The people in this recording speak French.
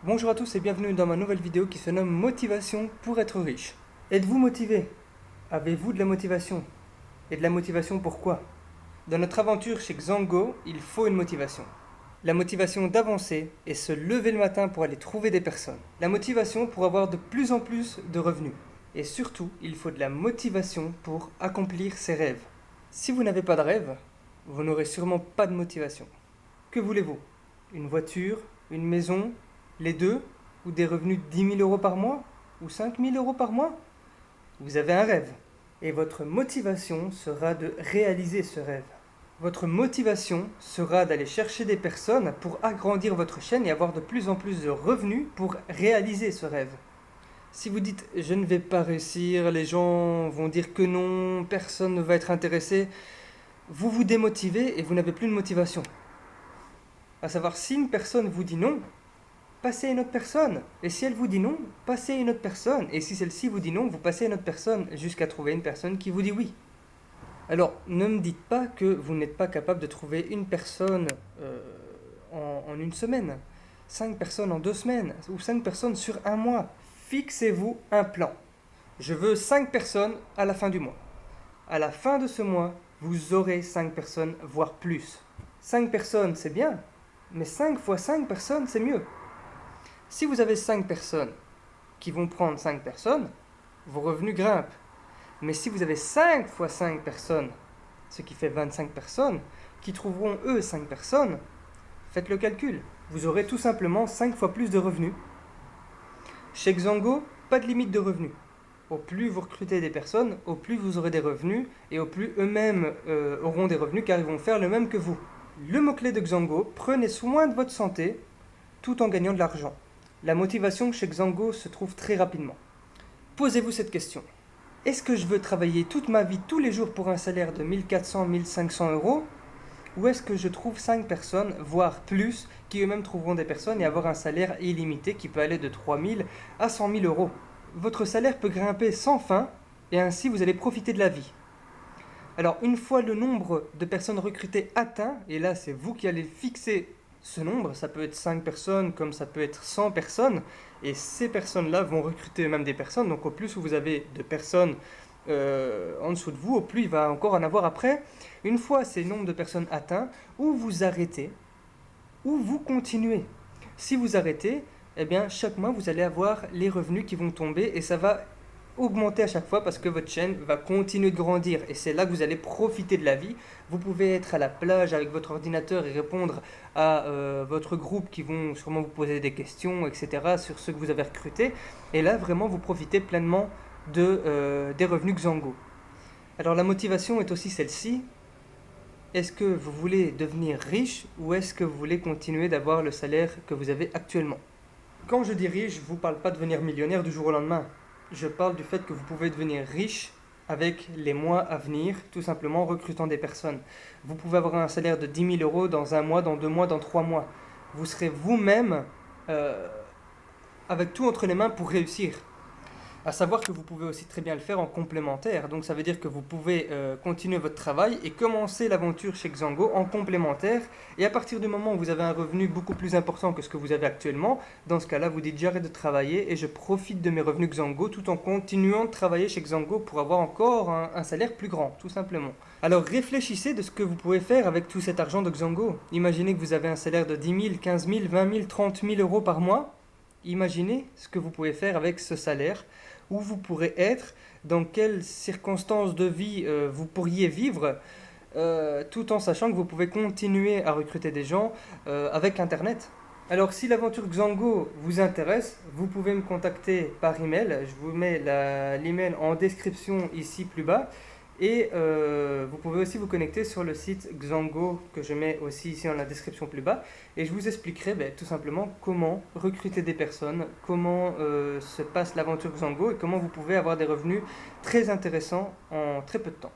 Bonjour à tous et bienvenue dans ma nouvelle vidéo qui se nomme Motivation pour être riche. Êtes-vous motivé? Avez-vous de la motivation? Et de la motivation pourquoi? Dans notre aventure chez Xango, il faut une motivation. La motivation d'avancer et se lever le matin pour aller trouver des personnes. La motivation pour avoir de plus en plus de revenus. Et surtout, il faut de la motivation pour accomplir ses rêves. Si vous n'avez pas de rêve, vous n'aurez sûrement pas de motivation. Que voulez-vous? Une voiture? Une maison? Les deux? Ou des revenus de 10 000 euros par mois? Ou 5 000 euros par mois? Vous avez un rêve. Et votre motivation sera de réaliser ce rêve. Votre motivation sera d'aller chercher des personnes pour agrandir votre chaîne et avoir de plus en plus de revenus pour réaliser ce rêve. Si vous dites je ne vais pas réussir, les gens vont dire que non, personne ne va être intéressé, vous vous démotivez et vous n'avez plus de motivation. À savoir, si une personne vous dit non, passez à une autre personne. Et si elle vous dit non, passez à une autre personne. Et si celle-ci vous dit non, vous passez à une autre personne jusqu'à trouver une personne qui vous dit oui. Alors, ne me dites pas que vous n'êtes pas capable de trouver une personne en une semaine, 5 personnes en 2 semaines, ou 5 personnes sur un mois. Fixez-vous un plan. Je veux 5 personnes à la fin du mois. À la fin de ce mois, vous aurez 5 personnes, voire plus. 5 personnes, c'est bien, mais 5 fois 5 personnes, c'est mieux. Si vous avez 5 personnes qui vont prendre 5 personnes, vos revenus grimpent. Mais si vous avez 5 fois 5 personnes, ce qui fait 25 personnes, qui trouveront eux 5 personnes, faites le calcul. Vous aurez tout simplement 5 fois plus de revenus. Chez Xango, pas de limite de revenus. Au plus vous recrutez des personnes, au plus vous aurez des revenus et au plus eux-mêmes auront des revenus car ils vont faire le même que vous. Le mot-clé de Xango, prenez soin de votre santé tout en gagnant de l'argent. La motivation chez Xango se trouve très rapidement. Posez-vous cette question. Est-ce que je veux travailler toute ma vie, tous les jours pour un salaire de 1400, 1500 euros? Ou est-ce que je trouve 5 personnes, voire plus, qui eux-mêmes trouveront des personnes et avoir un salaire illimité qui peut aller de 3000 à 100 000 euros? Votre salaire peut grimper sans fin et ainsi vous allez profiter de la vie. Alors une fois le nombre de personnes recrutées atteint, et là c'est vous qui allez fixer ce nombre, ça peut être 5 personnes comme ça peut être 100 personnes, et ces personnes-là vont recruter eux-mêmes des personnes, donc au plus vous avez de personnes en dessous de vous, au plus il va encore en avoir après. Une fois ces nombres de personnes atteints, ou vous arrêtez, ou vous continuez. Si vous arrêtez, eh bien chaque mois vous allez avoir les revenus qui vont tomber, et ça va augmenter à chaque fois parce que votre chaîne va continuer de grandir et c'est là que vous allez profiter de la vie. Vous pouvez être à la plage avec votre ordinateur et répondre à votre groupe qui vont sûrement vous poser des questions, etc. sur ce que vous avez recruté. Et là, vraiment, vous profitez pleinement des revenus Xango. Alors la motivation est aussi celle-ci. Est-ce que vous voulez devenir riche ou est-ce que vous voulez continuer d'avoir le salaire que vous avez actuellement? Quand je dis riche, je ne vous parle pas de devenir millionnaire du jour au lendemain. Je parle du fait que vous pouvez devenir riche avec les mois à venir, tout simplement en recrutant des personnes. Vous pouvez avoir un salaire de 10 000 euros dans un mois, dans 2 mois, dans 3 mois. Vous serez vous-même avec tout entre les mains pour réussir. À savoir que vous pouvez aussi très bien le faire en complémentaire. Donc ça veut dire que vous pouvez continuer votre travail et commencer l'aventure chez Xango en complémentaire. Et à partir du moment où vous avez un revenu beaucoup plus important que ce que vous avez actuellement, dans ce cas-là, vous dites j'arrête de travailler et je profite de mes revenus Xango tout en continuant de travailler chez Xango pour avoir encore un salaire plus grand, tout simplement. Alors réfléchissez de ce que vous pouvez faire avec tout cet argent de Xango. Imaginez que vous avez un salaire de 10 000, 15 000, 20 000, 30 000 euros par mois. Imaginez ce que vous pouvez faire avec ce salaire, où vous pourrez être, dans quelles circonstances de vie vous pourriez vivre, tout en sachant que vous pouvez continuer à recruter des gens avec Internet. Alors si l'aventure Xango vous intéresse, vous pouvez me contacter par email. Je vous mets l'email en description ici plus bas. Et vous pouvez aussi vous connecter sur le site Xango que je mets aussi ici dans la description plus bas. Et je vous expliquerai tout simplement comment recruter des personnes, comment se passe l'aventure Xango et comment vous pouvez avoir des revenus très intéressants en très peu de temps.